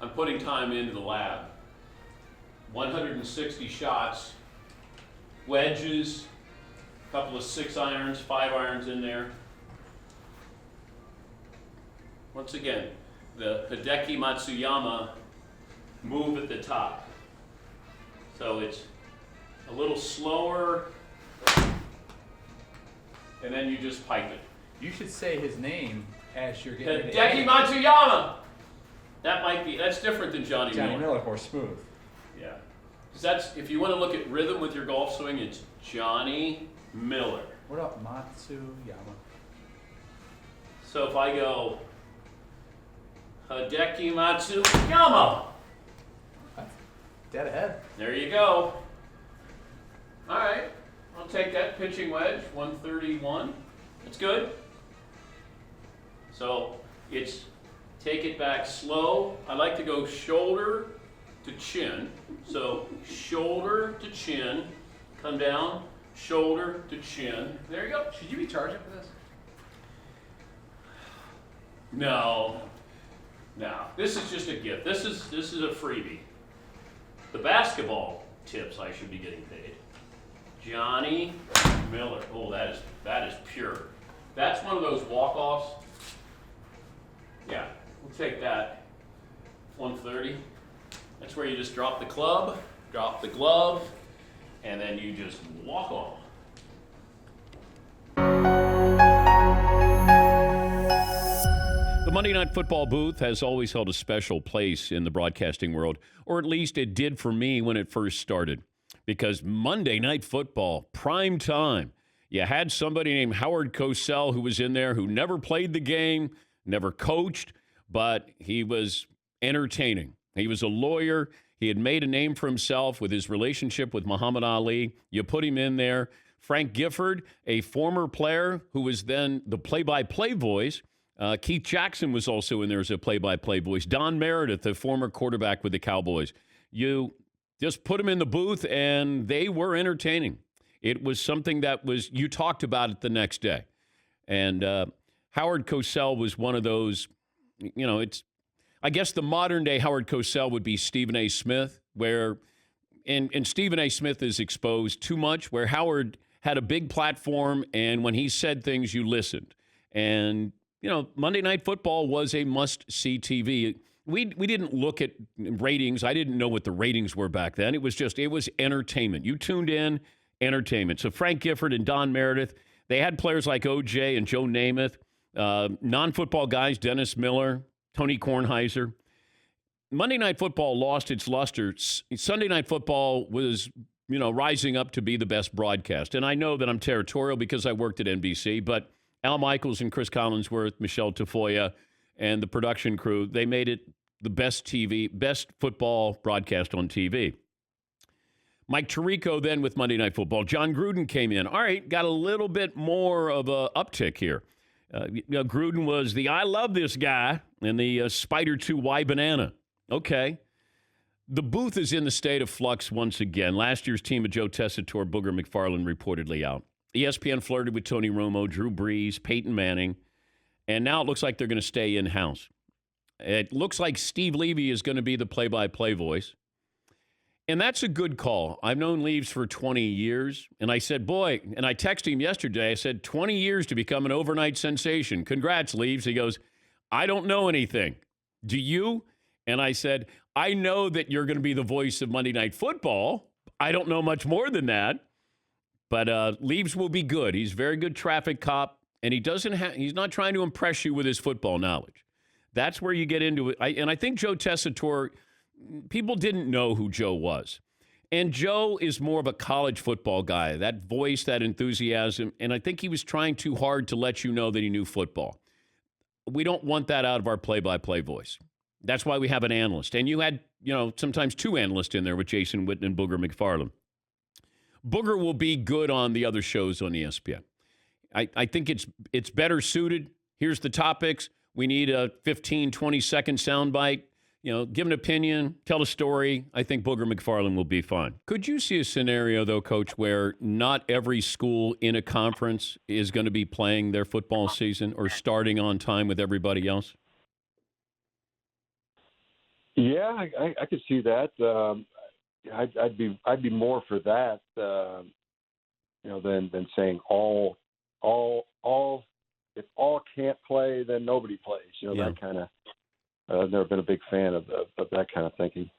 I'm putting time into the lab. 160 shots, wedges, a couple of 6 irons, 5 irons in there. Once again, the Hideki Matsuyama move at the top. So it's a little slower, and then you just pipe it. You should say his name as you're getting it. Hideki Matsuyama! That's different than Johnny Miller. Johnny Miller, more smooth. Yeah. Because if you want to look at rhythm with your golf swing, it's Johnny Miller. What about Matsuyama? So if I go Hideki Matsuyama. Dead ahead. There you go. All right. I'll take that pitching wedge, 131. That's good. So it's take it back slow. I like to go shoulder to chin. So shoulder to chin, come down, shoulder to chin. There you go. Should you be charging for this? No. This is just a gift. This is a freebie. The basketball tips I should be getting paid. Johnny Miller. Oh, that is pure. That's one of those walk-offs. Yeah, we'll take that. 130. That's where you just drop the club, drop the glove, and then you just walk on. The Monday Night Football booth has always held a special place in the broadcasting world, or at least it did for me when it first started. Because Monday Night Football, prime time, you had somebody named Howard Cosell who was in there who never played the game, never coached, but he was entertaining. He was a lawyer. He had made a name for himself with his relationship with Muhammad Ali. You put him in there. Frank Gifford, a former player who was then the play-by-play voice. Keith Jackson was also in there as a play-by-play voice. Don Meredith, the former quarterback with the Cowboys. You just put them in the booth, and they were entertaining. It was something that you talked about it the next day. And Howard Cosell was one of those, I guess the modern-day Howard Cosell would be Stephen A. Smith, where, and Stephen A. Smith is exposed too much, where Howard had a big platform, and when he said things, you listened. And Monday Night Football was a must-see TV. We didn't look at ratings. I didn't know what the ratings were back then. It was entertainment. You tuned in, entertainment. So Frank Gifford and Don Meredith, they had players like O.J. and Joe Namath, non-football guys, Dennis Miller, Tony Kornheiser. Monday Night Football lost its luster. Sunday Night Football was, rising up to be the best broadcast. And I know that I'm territorial because I worked at NBC, but Al Michaels and Chris Collinsworth, Michelle Tafoya, and the production crew, they made it the best football broadcast on TV. Mike Tirico then with Monday Night Football. John Gruden came in. All right, got a little bit more of a uptick here. Gruden was the I love this guy and the Spider 2 Y Banana. Okay. The booth is in the state of flux once again. Last year's team of Joe Tessitore, Booger McFarland reportedly out. ESPN flirted with Tony Romo, Drew Brees, Peyton Manning, and now it looks like they're going to stay in-house. It looks like Steve Levy is going to be the play-by-play voice, and that's a good call. I've known Leaves for 20 years, and I said, boy, and I texted him yesterday, I said, 20 years to become an overnight sensation. Congrats, Leaves. He goes, I don't know anything. Do you? And I said, I know that you're going to be the voice of Monday Night Football. I don't know much more than that. But Leaves will be good. He's a very good traffic cop, and he's not trying to impress you with his football knowledge. That's where you get into it. And I think Joe Tessitore, people didn't know who Joe was. And Joe is more of a college football guy, that voice, that enthusiasm, and I think he was trying too hard to let you know that he knew football. We don't want that out of our play-by-play voice. That's why we have an analyst. And you had, sometimes 2 analysts in there with Jason Witten and Booger McFarland. Booger will be good on the other shows on ESPN. I think it's better suited. Here's the topics. We need a 15, 20-second soundbite. Give an opinion, tell a story. I think Booger McFarland will be fine. Could you see a scenario, though, Coach, where not every school in a conference is going to be playing their football season or starting on time with everybody else? Yeah, I could see that. I'd be more for that, than saying all. If all can't play, then nobody plays. Yeah. That kind of. I've never been a big fan of that kind of thinking.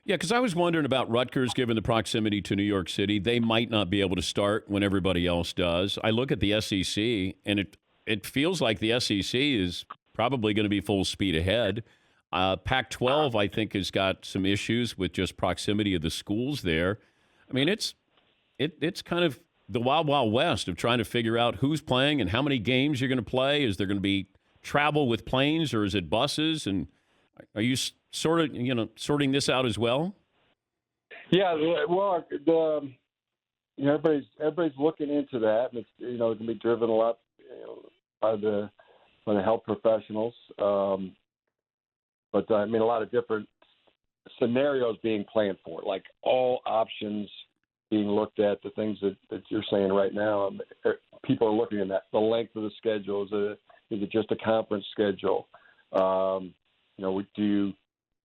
Yeah, because I was wondering about Rutgers, given the proximity to New York City. They might not be able to start when everybody else does. I look at the SEC, and it feels like the SEC is probably going to be full speed ahead. Pac-12, I think, has got some issues with just proximity of the schools there. I mean, it's kind of the wild, wild west of trying to figure out who's playing and how many games you're going to play. Is there going to be travel with planes, or is it buses? And are you sorting this out as well? Yeah, well, everybody's looking into that, and it's it can be driven a lot by the health professionals. But I mean, a lot of different scenarios being planned for, like all options being looked at. The things that you're saying right now, people are looking at that. The length of the schedule, is it just a conference schedule?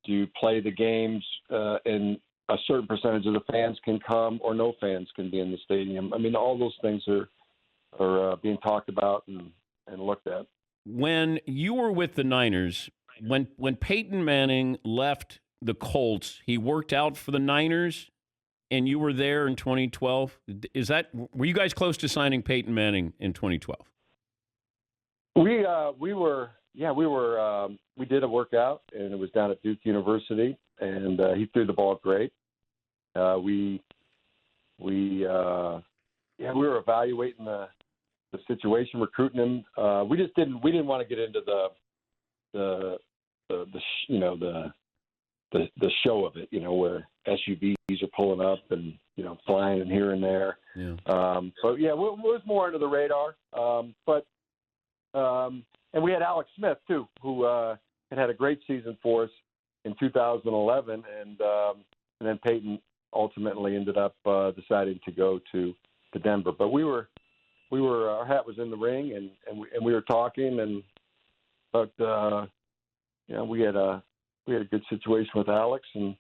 Do you play the games and a certain percentage of the fans can come, or no fans can be in the stadium? I mean, all those things are being talked about and looked at. When you were with the Niners, when Peyton Manning left the Colts, he worked out for the Niners, and you were there in 2012. Were you guys close to signing Peyton Manning in 2012? We did a workout, and it was down at Duke University, and he threw the ball great. We were evaluating the situation, recruiting him. We didn't want to get into the show of it, where SUVs are pulling up and flying in here and there. Yeah. But yeah, it was more under the radar. And we had Alex Smith too, who had a great season for us in 2011, and then Peyton ultimately ended up deciding to go to Denver. But our hat was in the ring, and we were talking, but we had a good situation with Alex, and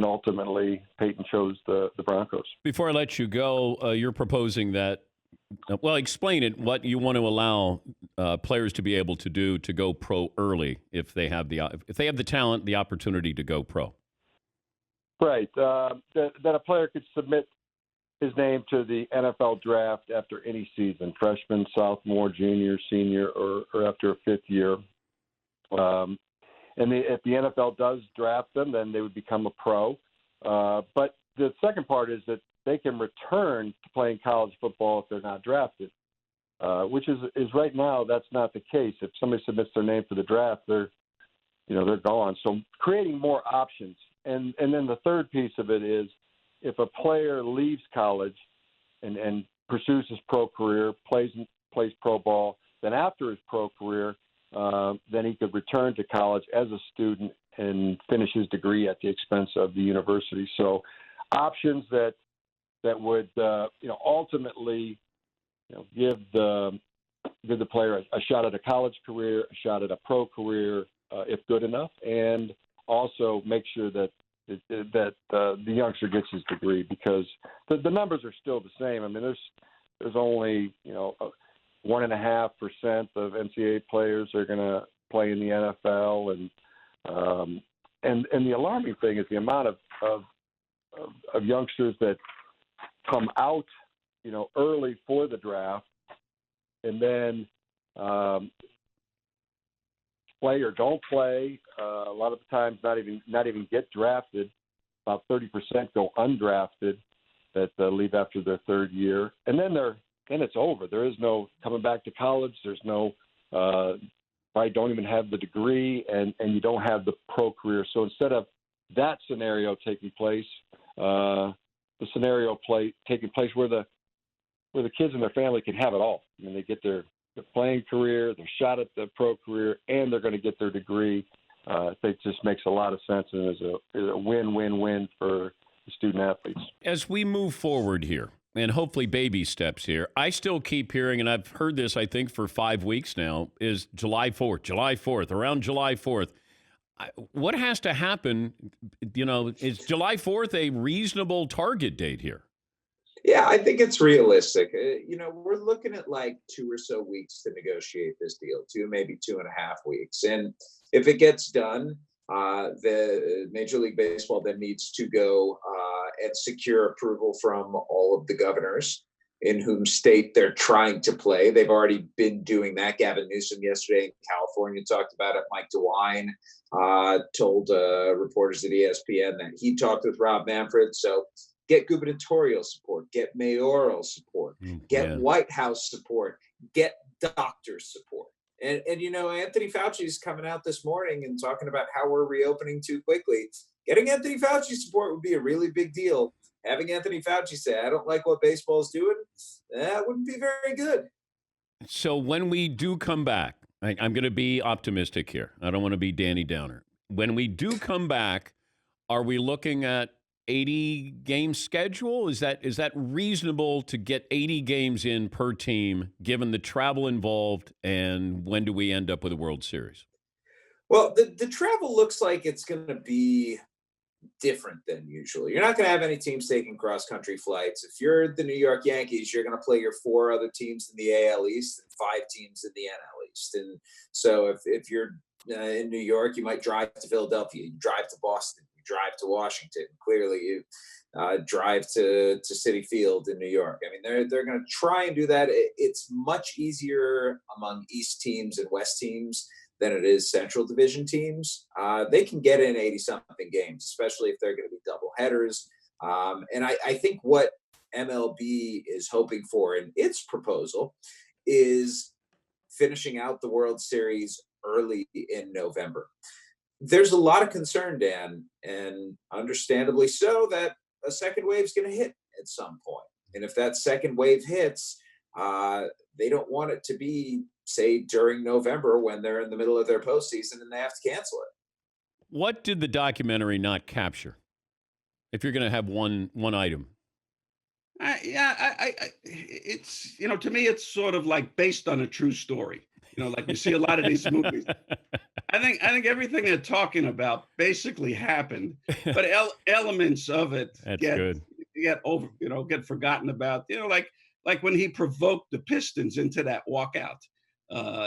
ultimately Peyton chose the Broncos. Before I let you go, you're proposing that. Well, explain it. What you want to allow players to be able to do to go pro early if they have the talent, the opportunity to go pro. Right. That a player could submit his name to the NFL draft after any season, freshman, sophomore, junior, senior, or after a fifth year. If the NFL does draft them, then they would become a pro. But the second part is that they can return to playing college football if they're not drafted, which is right now that's not the case. If somebody submits their name for the draft, they're gone. So creating more options, and then the third piece of it is if a player leaves college and pursues his pro career, plays pro ball, then after his pro career, then he could return to college as a student and finish his degree at the expense of the university. So options that would ultimately give the player a shot at a college career, a shot at a pro career if good enough, and also make sure that the youngster gets his degree, because the numbers are still the same. I mean, there's only 1.5% of NCAA players are going to play in the NFL, and the alarming thing is the amount of youngsters that come out, early for the draft, and then play or don't play. A lot of the times, not even get drafted. About 30% go undrafted that leave after their third year, and then it's over. There is no coming back to college. There's no probably don't even have the degree, and you don't have the pro career. So instead of that scenario taking place, the scenario taking place where the kids and their family can have it all. I mean, they get their playing career, their shot at the pro career, and they're going to get their degree. I think just makes a lot of sense, and is a win-win-win for the student athletes. As we move forward here, and hopefully baby steps here, I still keep hearing, and I've heard this, I think, for 5 weeks now, is July 4th, around July 4th. What has to happen? Is July 4th a reasonable target date here? Yeah, I think it's realistic. We're looking at like 2 or so weeks to negotiate this deal, maybe 2.5 weeks. And if it gets done, the Major League Baseball then needs to go and secure approval from all of the governors in whom state they're trying to play. They've already been doing that. Gavin Newsom yesterday in California talked about it. Mike DeWine told reporters at ESPN that he talked with Rob Manfred. So get gubernatorial support, get mayoral support, get White House support, get doctor support. And Anthony Fauci is coming out this morning and talking about how we're reopening too quickly. Getting Anthony Fauci support would be a really big deal. Having Anthony Fauci say, I don't like what baseball's doing, that wouldn't be very good. So when we do come back, I'm going to be optimistic here. I don't want to be Danny Downer. When we do come back, are we looking at 80 game schedule? Is that reasonable to get 80 games in per team, given the travel involved, and when do we end up with a World Series? Well, the travel looks like it's going to be different than usual. You're not going to have any teams taking cross-country flights. If you're the New York Yankees, you're going to play your 4 other teams in the AL East and 5 teams in the NL East. And so if you're in New York, you might drive to Philadelphia, you drive to Boston, you drive to Washington. Clearly, you drive to Citi Field in New York. I mean, they're going to try and do that. It's much easier among East teams and West teams than it is Central Division teams. They can get in 80-something games, especially if they're going to be double headers. And I think what MLB is hoping for in its proposal is finishing out the World Series early in November. There's a lot of concern, Dan, and understandably so, that a second wave is going to hit at some point. And if that second wave hits, they don't want it to be, say, during November when they're in the middle of their postseason and they have to cancel it. What did the documentary not capture? If you're going to have one item. It's, to me, it's sort of like based on a true story. Like you see a lot of these movies. I think everything they're talking about basically happened, but elements of it get forgotten about. Like when he provoked the Pistons into that walkout.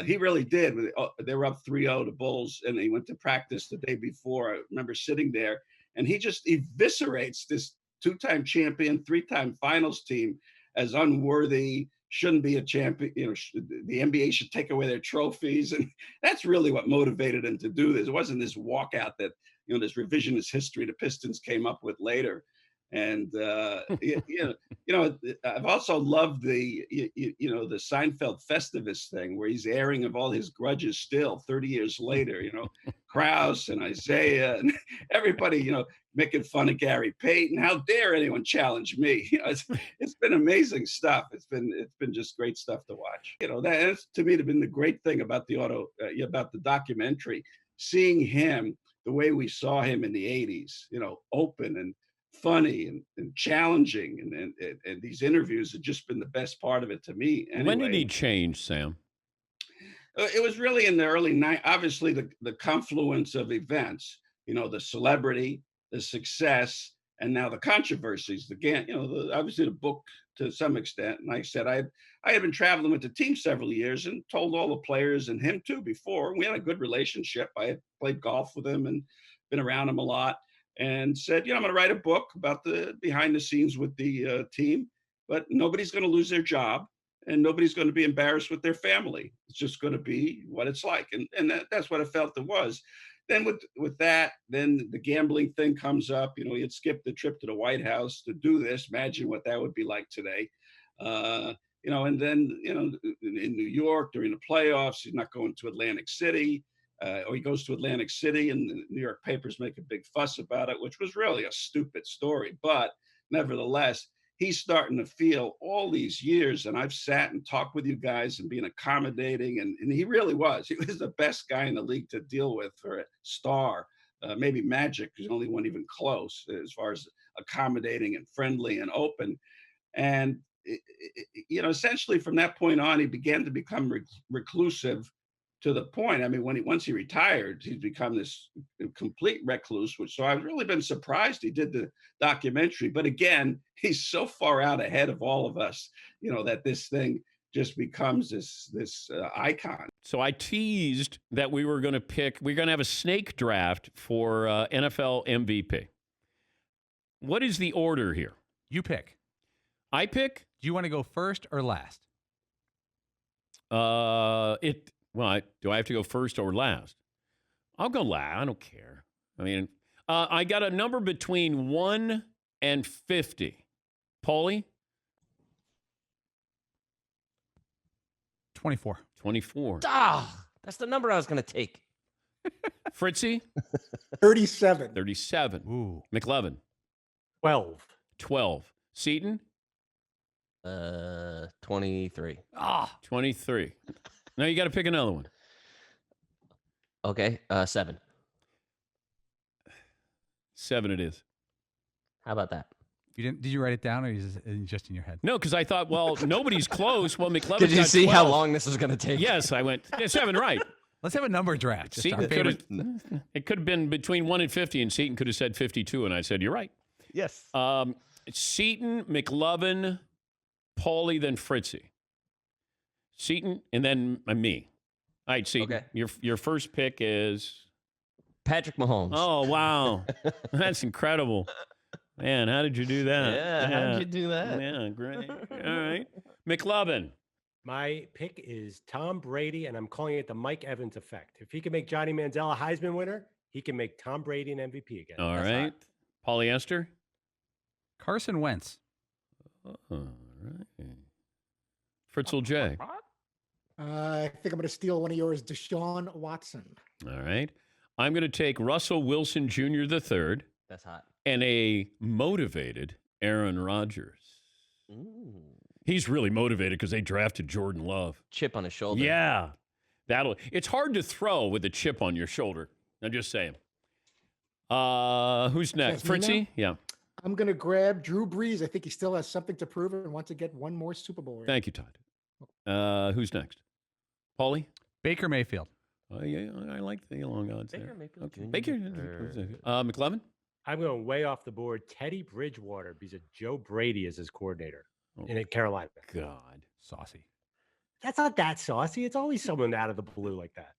He really did. They were up 3-0 to Bulls, and he went to practice the day before. I remember sitting there, and he just eviscerates this 2-time champion, 3-time finals team as unworthy, shouldn't be a champion. The NBA should take away their trophies. And that's really what motivated him to do this. It wasn't this walkout that, this revisionist history the Pistons came up with later. And, I've also loved the Seinfeld Festivus thing where he's airing of all his grudges still 30 years later, Krause and Isaiah and everybody, making fun of Gary Payton. How dare anyone challenge me? It's been amazing stuff. It's been just great stuff to watch. That's to me been the great thing about about the documentary, seeing him the way we saw him in the 80s, open and funny and challenging, and these interviews have just been the best part of it to me. Anyway. When did he change, Sam? It was really in the early 90s. Obviously, the confluence of events, the celebrity, the success, and now the controversies. Again, obviously the book to some extent. And like I said, I had been traveling with the team several years and told all the players and him too before. We had a good relationship. I had played golf with him and been around him a lot. And said, I'm going to write a book about the behind the scenes with the team, but nobody's going to lose their job and nobody's going to be embarrassed with their family. It's just going to be what it's like. And that's what I felt it was. Then with that, then the gambling thing comes up. He had skipped the trip to the White House to do this. Imagine what that would be like today. And then, in New York during the playoffs, he's not going to Atlantic City. Or he goes to Atlantic City and the New York papers make a big fuss about it, which was really a stupid story. But nevertheless, he's starting to feel all these years. And I've sat and talked with you guys and been accommodating. And he really was. He was the best guy in the league to deal with for a star. Maybe Magic is the only one even close as far as accommodating and friendly and open. And, essentially from that point on, he began to become reclusive to the point. I mean, once he retired, he's become this complete recluse. So I've really been surprised he did the documentary. But again, he's so far out ahead of all of us, that this thing just becomes this icon. So I teased that we're going to have a snake draft for NFL MVP. What is the order here? You pick. I pick? Do you want to go first or last? Do I have to go first or last? I'll go last. I don't care. I mean, I got a number between 1 and 50. Paulie? 24. 24. That's the number I was going to take. Fritzy? 37. 37. Ooh. McLevin? 12. 12. Seaton? 23. 23. Now you got to pick another one. Okay, 7. 7 it is. How about that? Did you write it down, or is it just in your head? No, because I thought, well, nobody's close. Well, McLevin's Did you got see 12. how long this was going to take? Yes, I went 7 right. Let's have a number draft. Just Seaton our favorite. it could have been between 1 and 50, and Seaton could have said 52, and I said, you're right. Yes. Seaton, McLovin, Paulie, then Fritzy. Seaton, and then me. All right, Seaton. Okay. Your first pick is Patrick Mahomes. Oh, wow. That's incredible. Man, how did you do that? Yeah, how did you do that? Yeah, great. All right. McLovin. My pick is Tom Brady, and I'm calling it the Mike Evans effect. If he can make Johnny Manziel a Heisman winner, he can make Tom Brady an MVP again. All That's right. hot. Polyester. Carson Wentz. All right. Fritzl J. I think I'm going to steal one of yours, Deshaun Watson. All right. I'm going to take Russell Wilson Jr. the third That's hot. and a motivated Aaron Rodgers. Ooh. He's really motivated because they drafted Jordan Love. Chip on his shoulder. Yeah. It's hard to throw with a chip on your shoulder. I'm just saying. Who's next? That's me Fritzy? now? Yeah. I'm going to grab Drew Brees. I think he still has something to prove and wants to get one more Super Bowl ring. Thank you, Todd. Who's next? Paulie? Baker Mayfield. Oh, yeah, I like the long odds Baker there. Mayfield Okay. Jr. Baker. McLevin? I'm going way off the board. Teddy Bridgewater because Joe Brady is his coordinator in Carolina. God. Saucy. That's not that saucy. It's always someone out of the blue like that.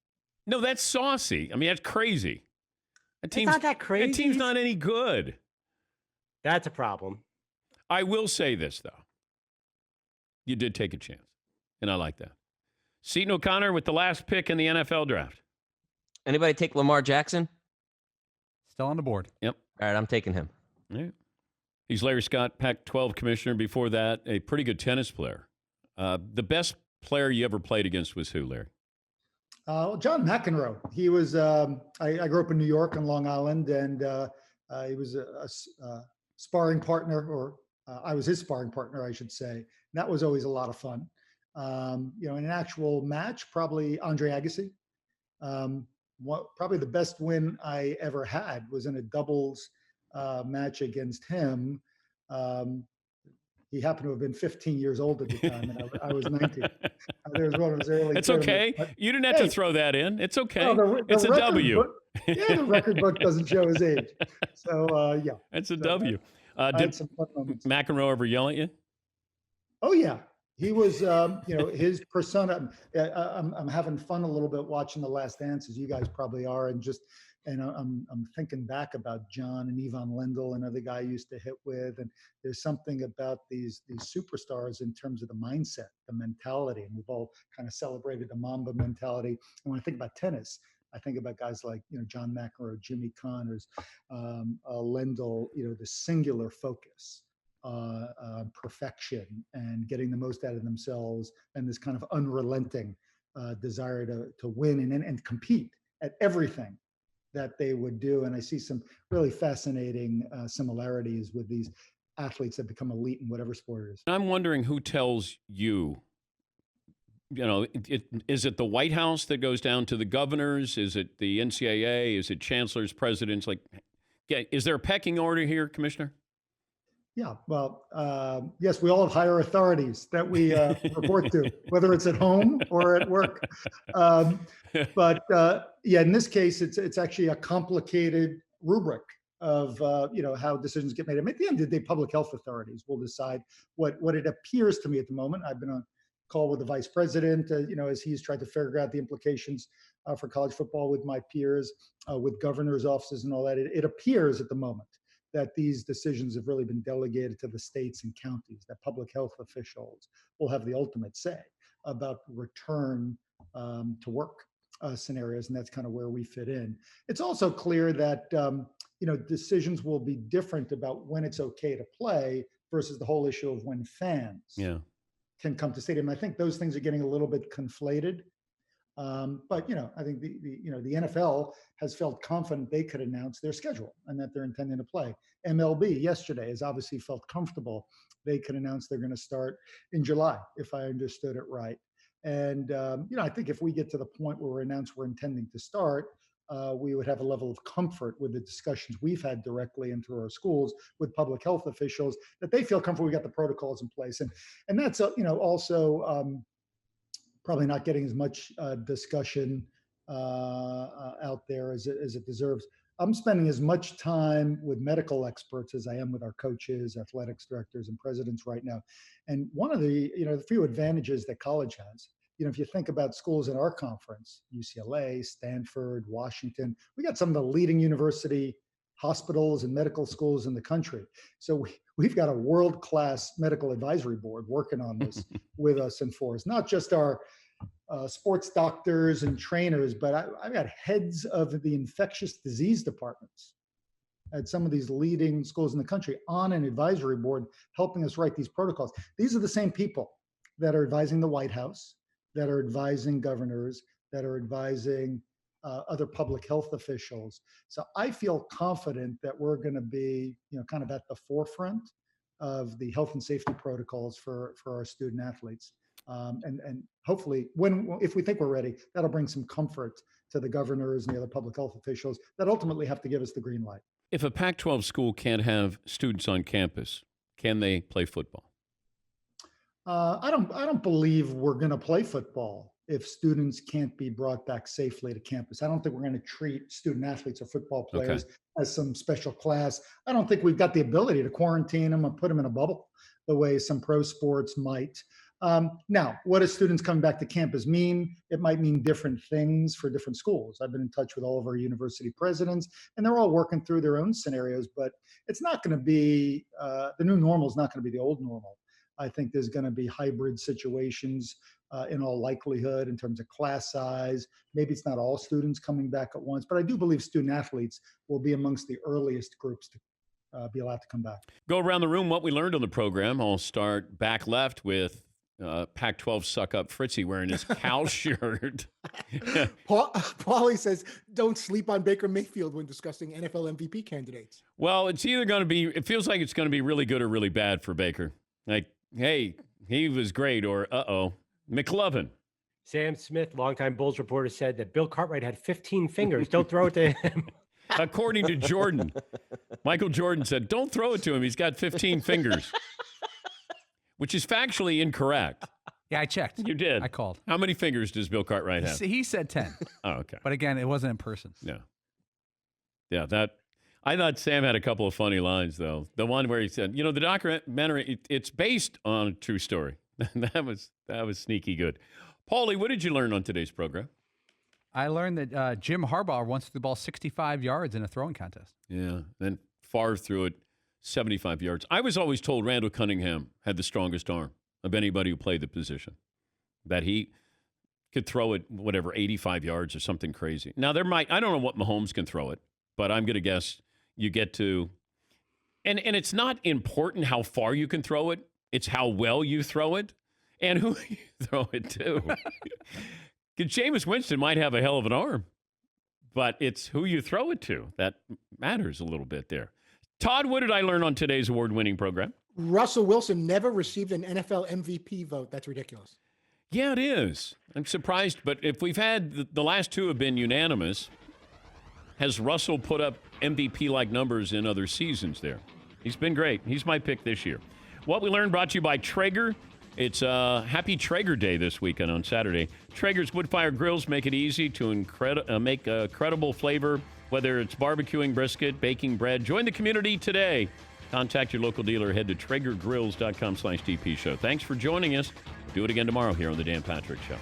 No, that's saucy. I mean, that's crazy. It's not that crazy. That team's not any good. That's a problem. I will say this, though. You did take a chance, and I like that. Seton O'Connor with the last pick in the NFL draft. Anybody take Lamar Jackson? Still on the board. Yep. All right, I'm taking him. Yeah. He's Larry Scott, Pac-12 commissioner. Before that, a pretty good tennis player. The best player you ever played against was who, Larry? John McEnroe. He was. I grew up in New York on Long Island, and he was a sparring partner, or I was his sparring partner, I should say. And that was always a lot of fun. In an actual match, probably Andre Agassi. Probably the best win I ever had was in a doubles match against him. He happened to have been 15 years old at the time, and I was 19. It was one of his early. It's okay. You didn't have to throw that in. It's okay. Well, it's a W. Book, the record book doesn't show his age. So, yeah. It's a So, W. I Did had some fun moments. McEnroe ever yell at you? Oh, yeah. He was, his persona. I'm having fun a little bit watching The Last Dance, as you guys probably are, and I'm thinking back about John and Yvonne Lendl, another guy I used to hit with, and there's something about these superstars in terms of the mindset, the mentality, and we've all kind of celebrated the Mamba mentality. And when I think about tennis, I think about guys like John McEnroe, Jimmy Connors, Lendl. The singular focus. Perfection and getting the most out of themselves, and this kind of unrelenting desire to win and compete at everything that they would do. And I see some really fascinating similarities with these athletes that become elite in whatever sport it is. I'm wondering who tells you, is it the White House that goes down to the governors? Is it the NCAA? Is it chancellors, presidents? Is there a pecking order here, Commissioner? Yeah, well, yes, we all have higher authorities that we report to, whether it's at home or at work. But yeah, in this case, it's actually a complicated rubric of how decisions get made. And at the end of the day, public health authorities will decide what it appears to me at the moment. I've been on call with the vice president, as he's tried to figure out the implications for college football with my peers, with governors' offices and all that. It appears at the moment that these decisions have really been delegated to the states and counties, that public health officials will have the ultimate say about return to work scenarios, and that's kind of where we fit in. It's also clear that decisions will be different about when it's okay to play versus the whole issue of when fans can come to stadium. I think those things are getting a little bit conflated. But I think the NFL has felt confident they could announce their schedule and that they're intending to play. MLB yesterday has obviously felt comfortable they could announce they're going to start in July, if I understood it right. And I think if we get to the point where we announce we're intending to start, we would have a level of comfort with the discussions we've had directly and through our schools with public health officials that they feel comfortable we got the protocols in place. And that's also probably not getting as much discussion out there as it deserves. I'm spending as much time with medical experts as I am with our coaches, athletics directors, and presidents right now. And one of the few advantages that college has, if you think about schools in our conference, UCLA, Stanford, Washington, we got some of the leading university hospitals and medical schools in the country. So we've got a world-class medical advisory board working on this with us and for us, not just our sports doctors and trainers, but I've got heads of the infectious disease departments at some of these leading schools in the country on an advisory board helping us write these protocols. These are the same people that are advising the White House, that are advising governors, that are advising other public health officials. So I feel confident that we're going to be, kind of at the forefront of the health and safety protocols for our student athletes. And hopefully, if we think we're ready, that'll bring some comfort to the governors and the other public health officials that ultimately have to give us the green light. If a Pac-12 school can't have students on campus, can they play football? I don't believe we're going to play football if students can't be brought back safely to campus. I don't think we're going to treat student athletes or football players as some special class. I don't think we've got the ability to quarantine them and put them in a bubble the way some pro sports might. Now, what does students coming back to campus mean? It might mean different things for different schools. I've been in touch with all of our university presidents, and they're all working through their own scenarios, but it's not going to be, the new normal is not going to be the old normal. I think there's going to be hybrid situations in all likelihood in terms of class size. Maybe it's not all students coming back at once, but I do believe student athletes will be amongst the earliest groups to be allowed to come back. Go around the room what we learned on the program. I'll start back left with Pac-12 suck-up Fritzy wearing his Cal shirt. Paulie says, don't sleep on Baker Mayfield when discussing NFL MVP candidates. Well, it's either going to be, it feels like it's going to be really good or really bad for Baker. Like, hey, he was great, or uh-oh, McLovin. Sam Smith, longtime Bulls reporter, said that Bill Cartwright had 15 fingers. Don't throw it to him. According to Jordan, Michael Jordan said, don't throw it to him. He's got 15 fingers. Which is factually incorrect. Yeah, I checked. You did? I called. How many fingers does Bill Cartwright have? He said 10. Oh, okay. But again, it wasn't in person. Yeah, I thought Sam had a couple of funny lines, though. The one where he said, the documentary, it's based on a true story. that was sneaky good. Paulie, what did you learn on today's program? I learned that Jim Harbaugh once threw the ball 65 yards in a throwing contest. Yeah, then Favre threw it 75 yards. I was always told Randall Cunningham had the strongest arm of anybody who played the position, that he could throw it, 85 yards or something crazy. Now, I don't know what Mahomes can throw it, but I'm going to guess you get to, and it's not important how far you can throw it. It's how well you throw it and who you throw it to. Because Jameis Winston might have a hell of an arm, but it's who you throw it to that matters a little bit there. Todd, what did I learn on today's award-winning program? Russell Wilson never received an NFL MVP vote. That's ridiculous. Yeah, it is. I'm surprised, but if we've had the last two have been unanimous, has Russell put up MVP-like numbers in other seasons there? He's been great. He's my pick this year. What we learned brought to you by Traeger. It's Happy Traeger Day this weekend on Saturday. Traeger's wood-fired grills make it easy to make a credible flavor, whether it's barbecuing brisket, baking bread. Join the community today. Contact your local dealer. Head to TraegerGrills.com/DP Show. Thanks for joining us. Do it again tomorrow here on The Dan Patrick Show.